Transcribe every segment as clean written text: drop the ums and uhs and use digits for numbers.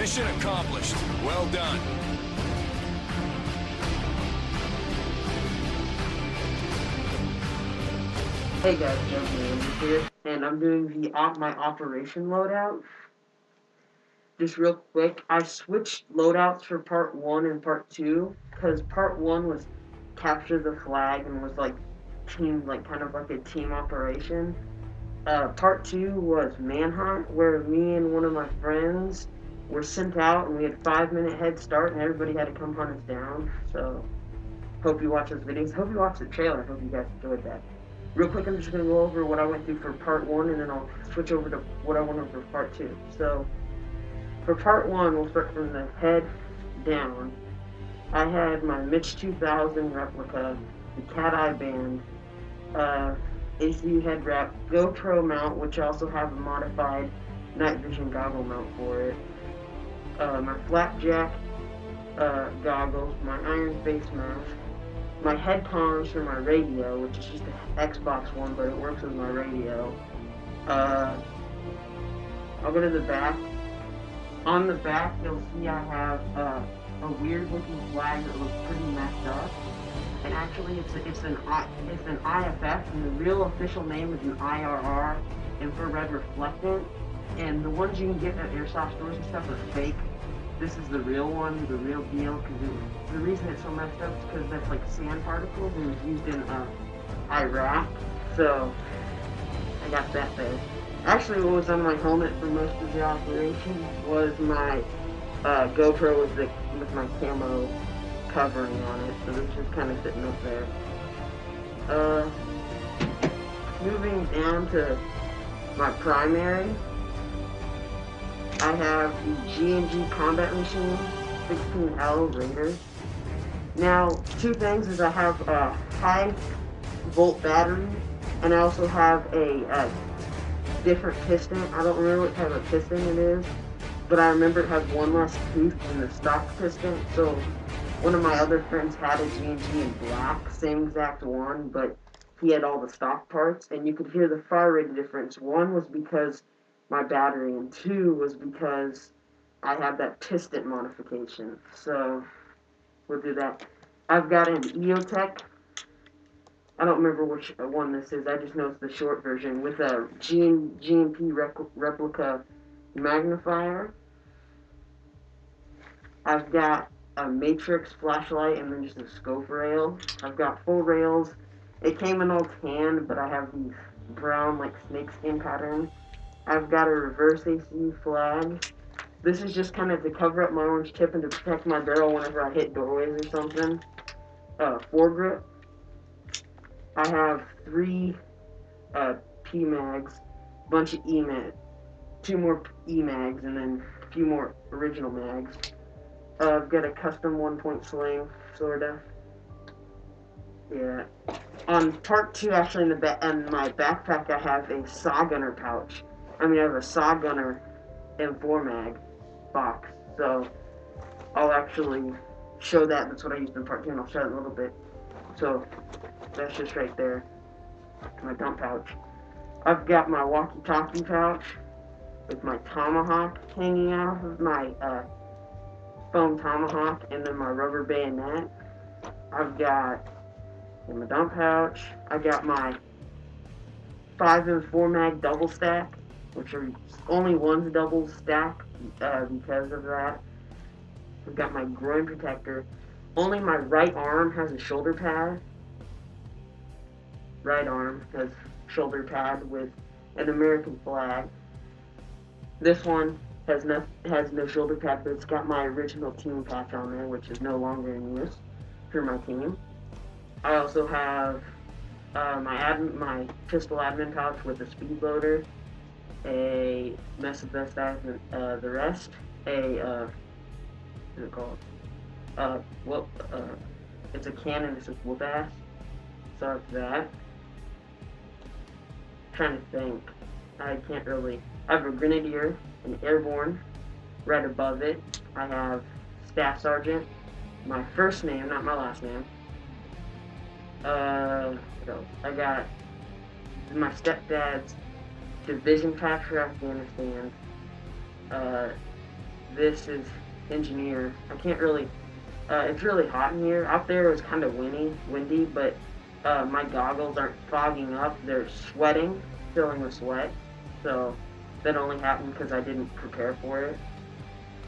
Mission accomplished. Well done. Hey guys, Joe here, and I'm doing my operation loadout. Just real quick, I switched loadouts for part 1 and part 2, because part 1 was capture the flag and was like kind of like a team operation. Part 2 was manhunt, where me and one of my friends were sent out and we had 5-minute head start and everybody had to come hunt us down. So, hope you watch those videos. Hope you watch the trailer. Hope you guys enjoyed that. Real quick, I'm just going to go over what I went through for part 1, and then I'll switch over to what I went over for part 2. So, for part 1, we'll start from the head down. I had my Mitch 2000 replica, the Cat Eye band, ACU head wrap, GoPro mount, which I also have a modified night vision goggle mount for it, my flapjack goggles, my iron face mask, my head comms for my radio, which is just an Xbox one, but it works with my radio. I'll go to the back. On the back, you'll see I have a weird looking flag that looks pretty messed up. And actually, it's an IFF, and the real official name is an IRR, infrared reflectant. And the ones you can get at Airsoft stores and stuff are fake. This is the real one, the real deal, because the reason it's so messed up is because that's like sand particles and it's used in Iraq. So, I got that there. Actually, what was on my helmet for most of the operation was my GoPro with my camo covering on it, so it's just kind of sitting up there. Moving down to my primary, I have the G&G Combat Machine 16L Raider. Now, two things is I have a high volt battery, and I also have a different piston. I don't remember what type of piston it is, but I remember it has one less tooth than the stock piston. So one of my other friends had a G&G in black, same exact one, but he had all the stock parts, and you could hear the fire rate difference. One was because my battery, and two was because I have that piston modification. So we'll do that. I've got an EOTech. I don't remember which one this is. I just know it's the short version with a GMP replica magnifier. I've got a matrix flashlight and then just a scope rail. I've got full rails. It came in all tan, but I have these brown like snakeskin pattern. I've got a reverse AC flag. This is just kind of to cover up my orange tip and to protect my barrel whenever I hit doorways or something. Foregrip. I have 3 P-mags, bunch of E-mags, 2 more E-mags, and then a few more original mags. I've got a custom 1-point sling, sorta. Yeah. On part 2, actually, in my backpack, I have a saw gunner pouch. I have a saw gunner M4 mag box. So I'll actually show that. That's what I used in part 2, and I'll show it in a little bit. So that's just right there. My dump pouch. I've got my walkie-talkie pouch with my tomahawk hanging out of my foam tomahawk, and then my rubber bayonet. I've got in my dump pouch. I got my 5 and 4 mag double stack, which are only one's double stack because of that. I've got my groin protector. Only my right arm has a shoulder pad. Right arm has shoulder pad with an American flag. This one has no shoulder pad, but it's got my original team patch on there, which is no longer in use for my team. I also have my pistol admin pouch with a speed loader, a mess of best admin, the rest, what's it called? It's a cannon. It's a whoop ass. So it's that. Trying to think. I can't really. I have a grenadier, an airborne. Right above it, I have staff sergeant. My first name, not my last name. What else? I got my stepdad's division patch for Afghanistan. this is engineer. I can't really. It's really hot in here. Out there it was kind of windy, but my goggles aren't fogging up. They're sweating, filling with sweat. So that only happened because I didn't prepare for it.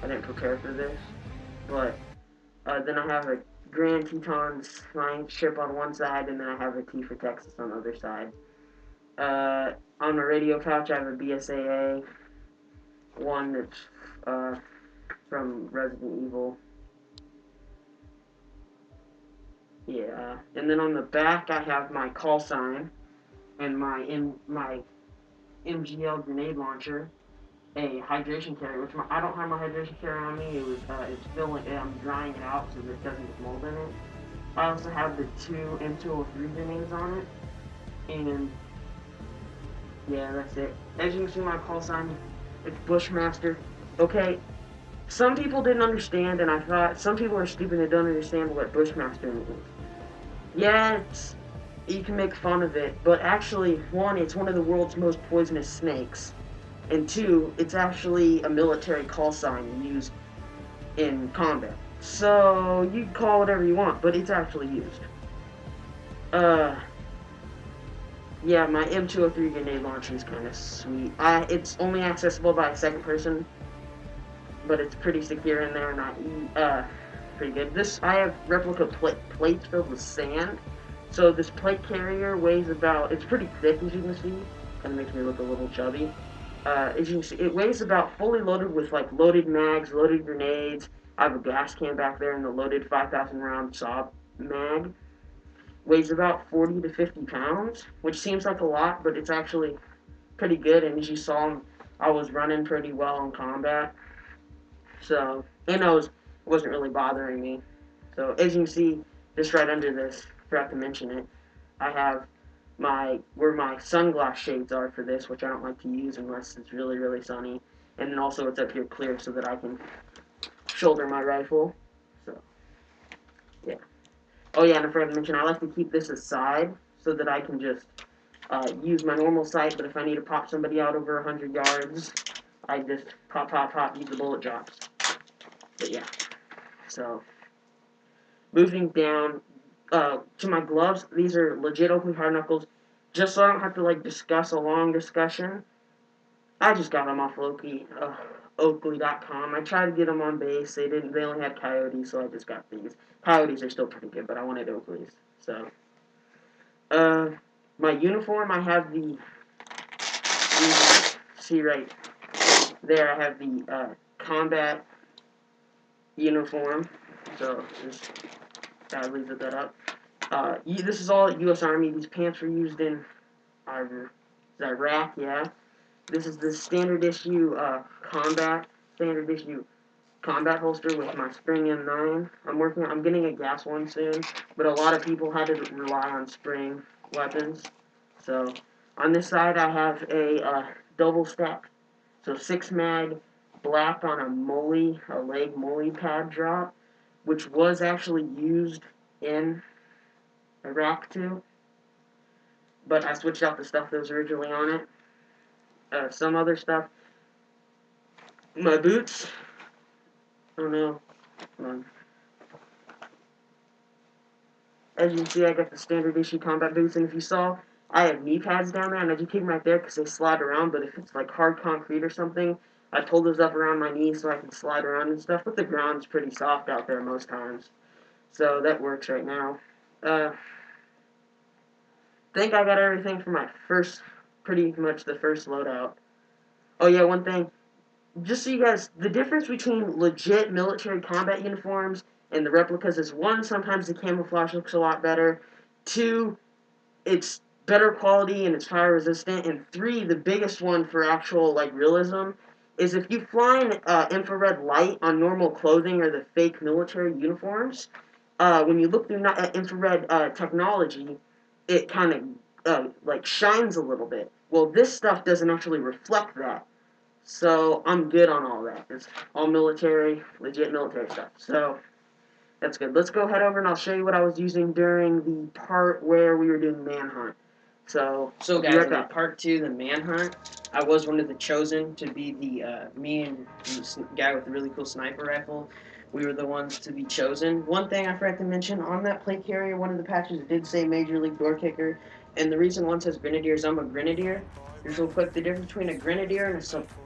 I didn't prepare for this. But then I have a Grand Teton flying ship on one side, and then I have a T for Texas on the other side. On the radio couch, I have a BSAA, one that's from Resident Evil. Yeah, and then on the back, I have my call sign and my MGL grenade launcher, a hydration carrier, which I don't have my hydration carrier on me. It's filling. I'm drying it out so that it doesn't get mold in it. I also have the two M203 grenades on it, and yeah, that's it. As you can see, my call sign, it's Bushmaster. Okay, some people didn't understand, and I thought some people are stupid and don't understand what Bushmaster means. Yeah, you can make fun of it, but actually, one, it's one of the world's most poisonous snakes, and two, it's actually a military call sign used in combat. So you can call whatever you want, but it's actually used. Uh, yeah, my M203 grenade launcher is kind of sweet. It's only accessible by a second person, but it's pretty secure in there, and pretty good. I have replica plates filled with sand. So this plate carrier weighs about, it's pretty thick as you can see, kind of makes me look a little chubby. As you can see, it weighs about fully loaded with like loaded mags, loaded grenades. I have a gas can back there and the loaded 5,000 round saw mag. Weighs about 40 to 50 pounds, which seems like a lot, but it's actually pretty good. And as you saw, I was running pretty well in combat. So, and it wasn't really bothering me. So as you can see, just right under this, forgot to mention it, I have where my sunglass shades are for this, which I don't like to use unless it's really, really sunny. And then also it's up here clear so that I can shoulder my rifle. So, yeah. Oh yeah, and I forgot to mention, I like to keep this aside so that I can just use my normal sight, but if I need to pop somebody out over 100 yards, I just pop, use the bullet drops. But yeah, so moving down to my gloves, these are legit Oakley hard knuckles. Just so I don't have to like discuss a long discussion, I just got them off Oakley.com. I tried to get them on base. They only had Coyotes, so I just got these. Coyotes are still pretty good, but I wanted Oakleys. So, my uniform, I have see right there, I have the combat uniform. So, just gotta leave that up. This is all U.S. Army. These pants were used in Iraq, yeah. This is the standard issue combat holster with my spring M9. I'm getting a gas one soon, but a lot of people had to rely on spring weapons. So on this side I have a double stack, so 6 mag black on a leg molly pad drop, which was actually used in Iraq too, but I switched out the stuff that was originally on it. Some other stuff. My boots. Oh no. Come on. As you can see, I got the standard issue combat boots, and if you saw, I have knee pads down there, and I just keep them right there because they slide around, but if it's like hard concrete or something, I pull those up around my knees so I can slide around and stuff, but the ground's pretty soft out there most times. So that works right now. Think I got everything for my pretty much the first loadout. Oh yeah, one thing. Just so you guys, the difference between legit military combat uniforms and the replicas is, one, sometimes the camouflage looks a lot better. Two, it's better quality and it's fire resistant. And three, the biggest one for actual like realism is if you fly in infrared light on normal clothing or the fake military uniforms, when you look through infrared technology, it kind of like shines a little bit. Well, this stuff doesn't actually reflect that. So I'm good on all that. It's all military, legit military stuff. So that's good. Let's go head over and I'll show you what I was using during the part where we were doing manhunt. So guys, we're in at part 2, the manhunt. I was one of the chosen to be me and the guy with the really cool sniper rifle. We were the ones to be chosen. One thing I forgot to mention on that plate carrier, one of the patches did say Major League Door Kicker, and the reason one says Grenadier is I'm a Grenadier. Here's real quick the difference between a Grenadier and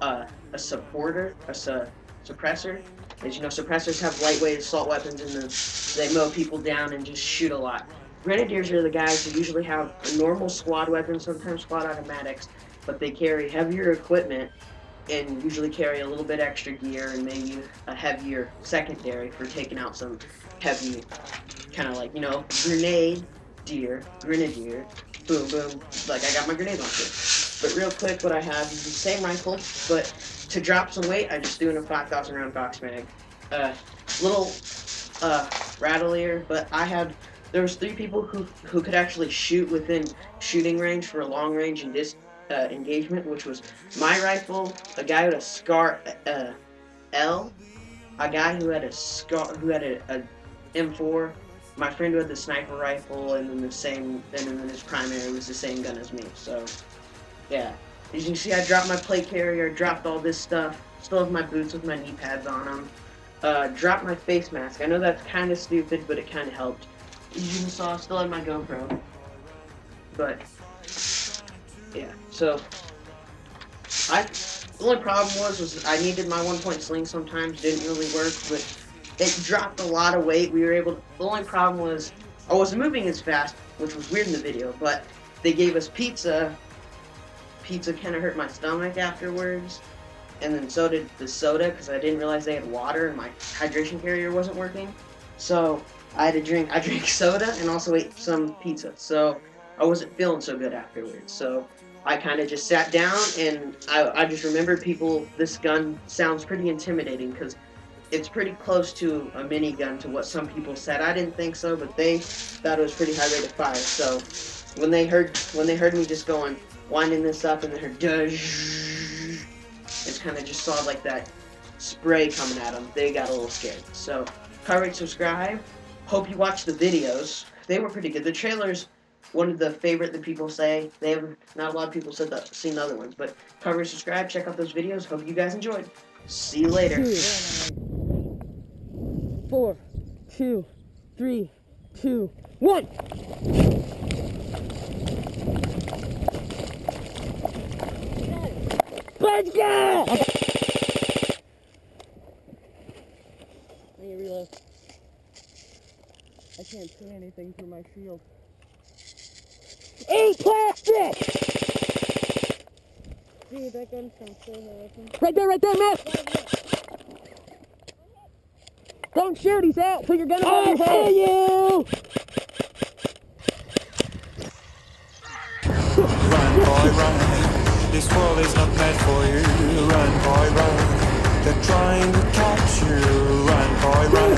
a supporter, suppressor. As you know, suppressors have lightweight assault weapons and they mow people down and just shoot a lot. Grenadiers are the guys who usually have a normal squad weapon, sometimes squad automatics, but they carry heavier equipment and usually carry a little bit extra gear and maybe a heavier secondary for taking out some heavy, kind of like, grenadier, boom, boom, like I got my grenade launcher. But real quick, what I have is the same rifle, but to drop some weight, I just threw in a 5,000 round box mag. Little rattlier, but there was 3 people who could actually shoot within shooting range for a long range and engagement, which was my rifle, a guy who had a Scar L, a guy who had a M4, my friend who had the sniper rifle, and then his primary was the same gun as me. So yeah, as you can see, I dropped my plate carrier, dropped all this stuff, still have my boots with my knee pads on them. Dropped my face mask. I know that's kind of stupid, but it kind of helped. As you saw, I still had my GoPro. But yeah, so the only problem was I needed my 1-point sling sometimes, didn't really work, but it dropped a lot of weight. The only problem was I wasn't moving as fast, which was weird in the video, but they gave us pizza. Pizza kind of hurt my stomach afterwards, and then so did the soda, because I didn't realize they had water and my hydration carrier wasn't working. So I drank soda and also ate some pizza, so I wasn't feeling so good afterwards. So I kind of just sat down, and I just remembered this gun sounds pretty intimidating, because it's pretty close to a minigun to what some people said. I didn't think so, but they thought it was pretty high rate of fire. So when they heard me just winding this up, and then heard it's kind of just saw like that spray coming at them, they got a little scared. So rate, subscribe. Hope you watch the videos. They were pretty good. The trailers, one of the favorite that people say. Not a lot of people seen the other ones, but rate, subscribe, check out those videos. Hope you guys enjoyed. See you later. 4, 2, 3, 2, 1. Let's go! Okay. I need to reload. I can't see anything through my shield. Eat plastic! See that gun from right there, man! Don't shoot, he's out! Put your gun above your head! I see you! Run, boy, run. This world is not meant for you. Run, boy, run. They're trying to catch you. Run, boy, run.